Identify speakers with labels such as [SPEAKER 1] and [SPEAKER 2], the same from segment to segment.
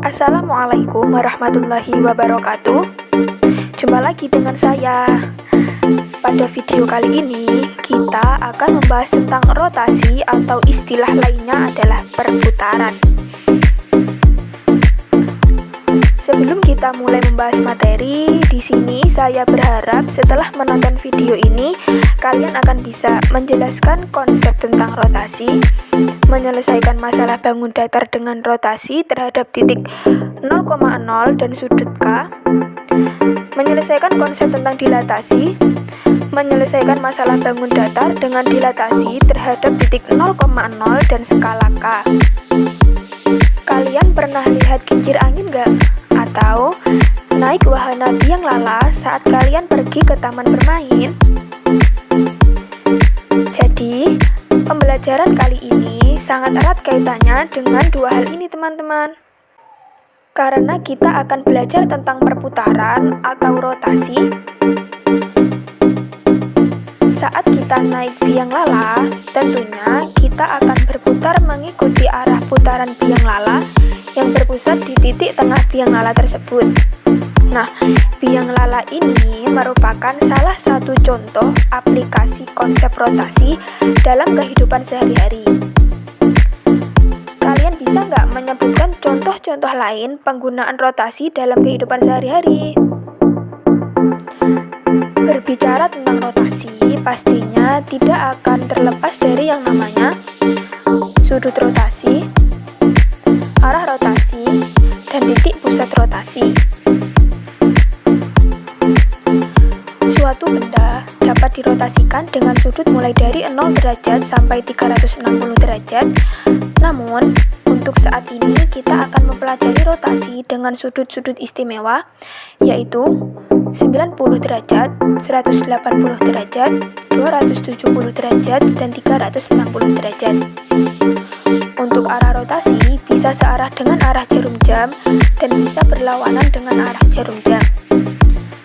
[SPEAKER 1] Assalamualaikum warahmatullahi wabarakatuh. Jumpa lagi dengan saya. Pada video kali ini, kita akan membahas tentang rotasi atau istilah lainnya adalah perputaran. Sebelum kita mulai membahas materi, di sini saya berharap setelah menonton video ini, kalian akan bisa menjelaskan konsep tentang rotasi, menyelesaikan masalah bangun datar dengan rotasi terhadap titik 0,0 dan sudut K, menyelesaikan konsep tentang dilatasi, menyelesaikan masalah bangun datar dengan dilatasi terhadap titik 0,0 dan skala K. Kalian pernah lihat kincir angin nggak? Atau naik wahana biang lala saat kalian pergi ke taman bermain? Jadi, pembelajaran kali ini sangat erat kaitannya dengan dua hal ini, teman-teman. Karena kita akan belajar tentang perputaran atau rotasi. Saat kita naik biang lala, tentunya kita akan berputar mengikuti arah putaran biang lala yang berpusat di titik tengah biang lala tersebut. Nah, biang lala ini merupakan salah satu contoh aplikasi konsep rotasi dalam kehidupan sehari-hari. Kalian bisa nggak menyebutkan contoh-contoh lain penggunaan rotasi dalam kehidupan sehari-hari? Berbicara tentang rotasi, pastinya tidak akan terlepas dari yang namanya sudut rotasi, arah rotasi, dan titik pusat rotasi. Suatu benda dapat dirotasikan dengan sudut mulai dari 0 derajat sampai 360 derajat. Namun, untuk saat ini kita akan mempelajari rotasi dengan sudut-sudut istimewa, yaitu 90 derajat, 180 derajat, 270 derajat, dan 360 derajat. Untuk arah rotasi bisa searah dengan arah jarum jam dan bisa berlawanan dengan arah jarum jam.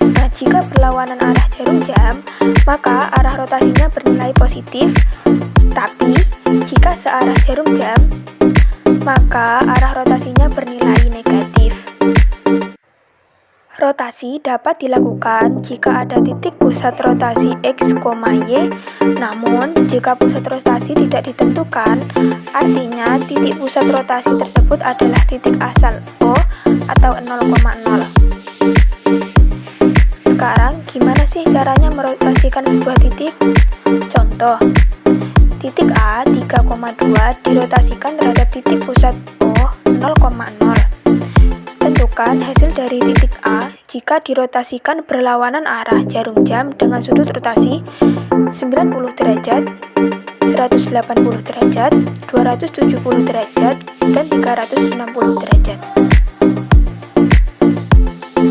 [SPEAKER 1] Nah, jika berlawanan arah jarum jam, maka arah rotasinya bernilai positif. Tapi, jika searah jarum jam, maka arah rotasinya bernilai negatif. Rotasi dapat dilakukan jika ada titik pusat rotasi X, Y, namun jika pusat rotasi tidak ditentukan, artinya titik pusat rotasi tersebut adalah titik asal O atau 0,0. Sekarang, gimana sih caranya merotasikan sebuah titik? Contoh, titik A 3,2 dirotasikan terhadap titik pusat O 0,0. Tentukan hasil dari titik A jika dirotasikan berlawanan arah jarum jam dengan sudut rotasi 90 derajat, 180 derajat, 270 derajat, dan 360 derajat.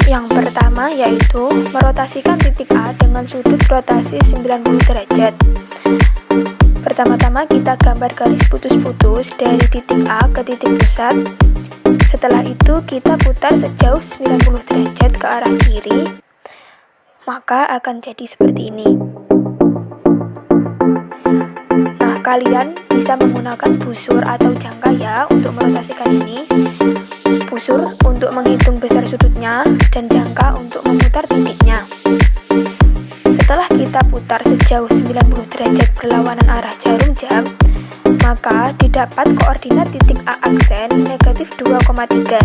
[SPEAKER 1] Yang pertama yaitu merotasikan titik A dengan sudut rotasi 90 derajat. Pertama-tama kita gambar garis putus-putus dari titik A ke titik pusat. Setelah itu kita putar sejauh 90 derajat ke arah kiri, maka akan jadi seperti ini. Nah, kalian bisa menggunakan busur atau jangka ya untuk merotasikan ini. Busur untuk menghitung besar sudutnya dan jangka untuk memutar titiknya. Setelah kita putar sejauh 90 derajat berlawanan arah jarum jam, maka didapat koordinat titik A aksen negatif 2,3.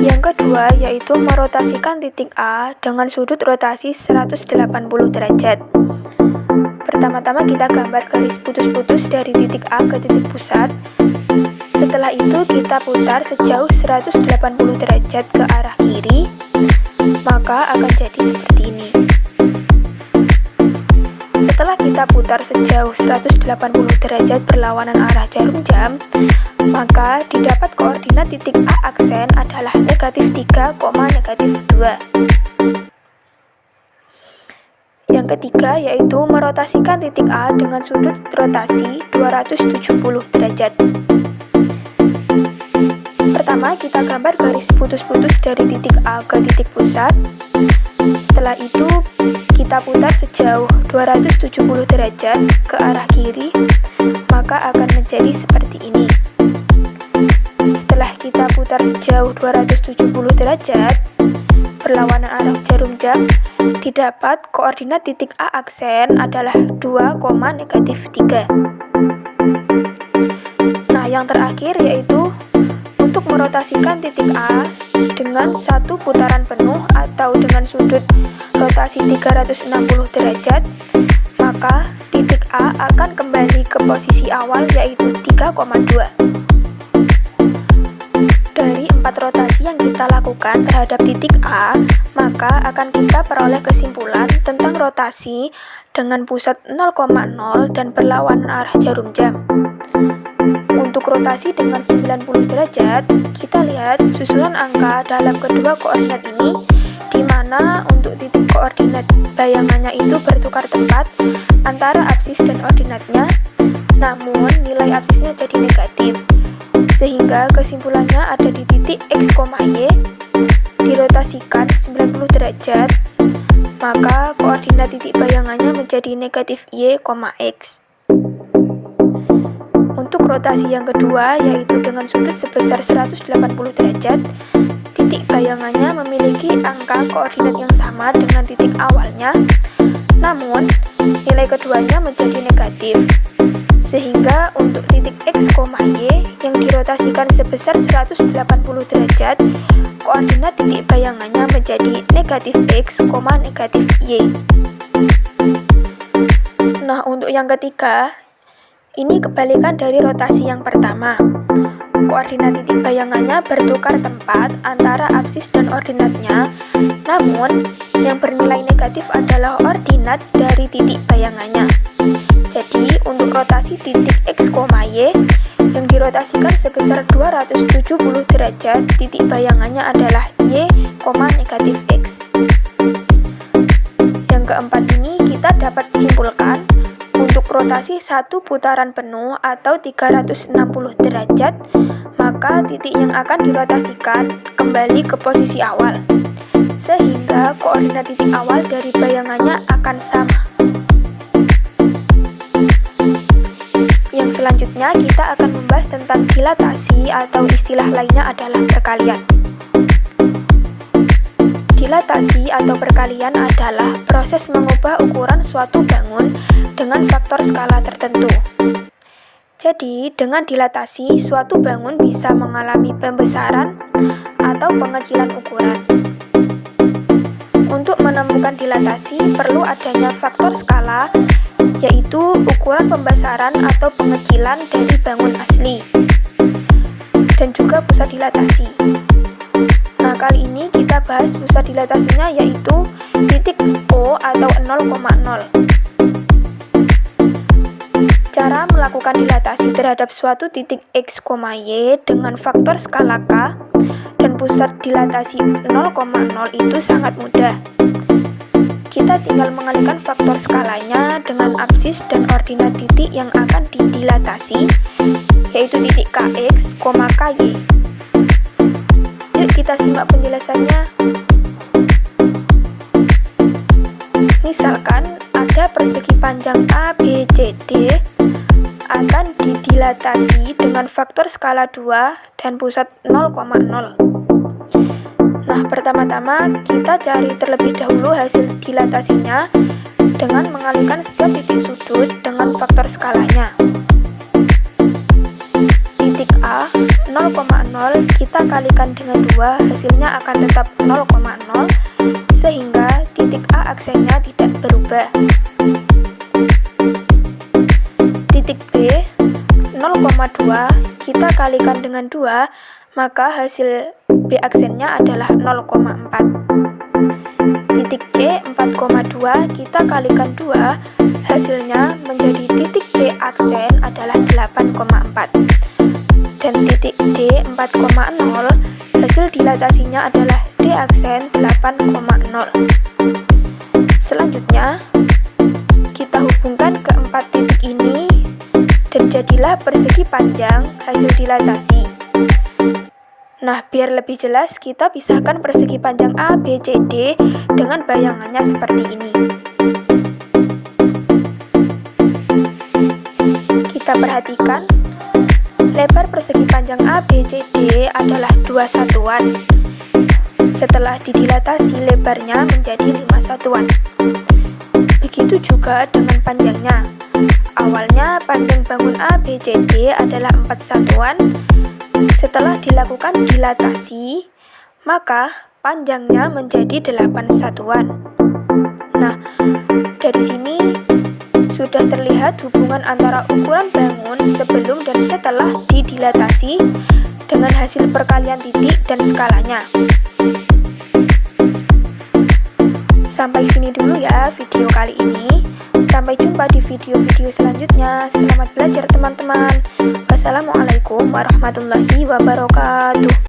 [SPEAKER 1] Yang kedua yaitu merotasikan titik A dengan sudut rotasi 180 derajat. Pertama-tama kita gambar garis putus-putus dari titik A ke titik pusat. Setelah itu kita putar sejauh 180 derajat ke arah kiri, maka akan jadi seperti ini. Setelah kita putar sejauh 180 derajat berlawanan arah jarum jam, maka didapat koordinat titik A aksen adalah negatif 3, negatif 2. Yang ketiga yaitu merotasikan titik A dengan sudut rotasi 270 derajat. Pertama, kita gambar garis putus-putus dari titik A ke titik pusat. Setelah itu, kita putar sejauh 270 derajat ke arah kiri, maka akan menjadi seperti ini. kita putar sejauh 270 derajat berlawanan arah jarum jam, didapat koordinat titik A aksen adalah 2,-3. Nah, yang terakhir yaitu untuk merotasikan titik A dengan satu putaran penuh atau dengan sudut rotasi 360 derajat, maka titik A akan kembali ke posisi awal yaitu 3,2. Dari 4 rotasi yang kita lakukan terhadap titik A, maka akan kita peroleh kesimpulan tentang rotasi dengan pusat 0,0 dan berlawanan arah jarum jam. Untuk rotasi dengan 90 derajat, kita lihat susunan angka dalam kedua koordinat ini, di mana untuk titik koordinat bayangannya itu bertukar tempat antara absis dan ordinatnya, namun nilai absisnya jadi negatif. Sehingga kesimpulannya ada di titik X, Y, dirotasikan 90 derajat, maka koordinat titik bayangannya menjadi negatif Y, X. Untuk rotasi yang kedua, yaitu dengan sudut sebesar 180 derajat, titik bayangannya memiliki angka koordinat yang sama dengan titik awalnya, namun nilai keduanya menjadi negatif. Sehingga untuk titik X, Y yang dirotasikan sebesar 180 derajat, koordinat titik bayangannya menjadi negatif X, negatif Y. Nah, untuk yang ketiga, ini kebalikan dari rotasi yang pertama. Koordinat titik bayangannya bertukar tempat antara absis dan ordinatnya, namun yang bernilai negatif adalah ordinat dari titik bayangannya. Jadi, untuk rotasi titik X, Y yang dirotasikan sebesar 270 derajat, titik bayangannya adalah Y, negatif X. Yang keempat ini kita dapat simpulkan untuk rotasi satu putaran penuh atau 360 derajat, maka titik yang akan dirotasikan kembali ke posisi awal, sehingga koordinat titik awal dari bayangannya akan sama. Yang selanjutnya kita akan membahas tentang dilatasi atau istilah lainnya adalah perkalian. Dilatasi atau perkalian adalah proses mengubah ukuran suatu bangun dengan faktor skala tertentu. Jadi, dengan dilatasi, suatu bangun bisa mengalami pembesaran atau pengecilan ukuran. Untuk menemukan dilatasi, perlu adanya faktor skala, yaitu ukuran pembesaran atau pengecilan dari bangun asli, dan juga pusat dilatasi. Nah, kali ini kita bahas pusat dilatasinya yaitu titik O atau 0,0. Cara melakukan dilatasi terhadap suatu titik X, Y dengan faktor skala K dan pusat dilatasi 0,0 itu sangat mudah. Kita tinggal mengalihkan faktor skalanya dengan absis dan ordinat titik yang akan didilatasi, yaitu titik KX, KY. Yuk kita simak penjelasannya. Misalkan ada persegi panjang ABCD akan didilatasi dengan faktor skala 2 dan pusat 0,0. Nah, pertama-tama kita cari terlebih dahulu hasil dilatasinya dengan mengalihkan setiap titik sudut dengan faktor skalanya. Titik A 0,0 kita kalikan dengan 2, hasilnya akan tetap 0,0, sehingga titik A aksennya tidak berubah. Titik B 0,2 kita kalikan dengan 2, maka hasil B aksennya adalah 0,4. Titik C 4,2 kita kalikan 2, hasilnya menjadi titik C aksen adalah 8,4. Dan titik D 4,0 hasil dilatasinya adalah D aksen 8,0. Selanjutnya kita hubungkan keempat titik ini dan jadilah persegi panjang hasil dilatasi. Nah, biar lebih jelas, kita pisahkan persegi panjang ABCD dengan bayangannya seperti ini. Kita perhatikan, Lebar persegi panjang ABCD adalah 2 satuan. Setelah didilatasi, lebarnya menjadi 5 satuan. Begitu juga dengan panjangnya. Awalnya panjang bangun ABCD adalah 4 satuan. Setelah dilakukan dilatasi, maka panjangnya menjadi 8 satuan. Nah, dari sini sudah terlihat hubungan antara ukuran bangun sebelum dan setelah didilatasi dengan hasil perkalian titik dan skalanya. Sampai sini dulu ya video kali ini. Sampai jumpa di video-video selanjutnya. Selamat belajar teman-teman. Wassalamualaikum warahmatullahi wabarakatuh.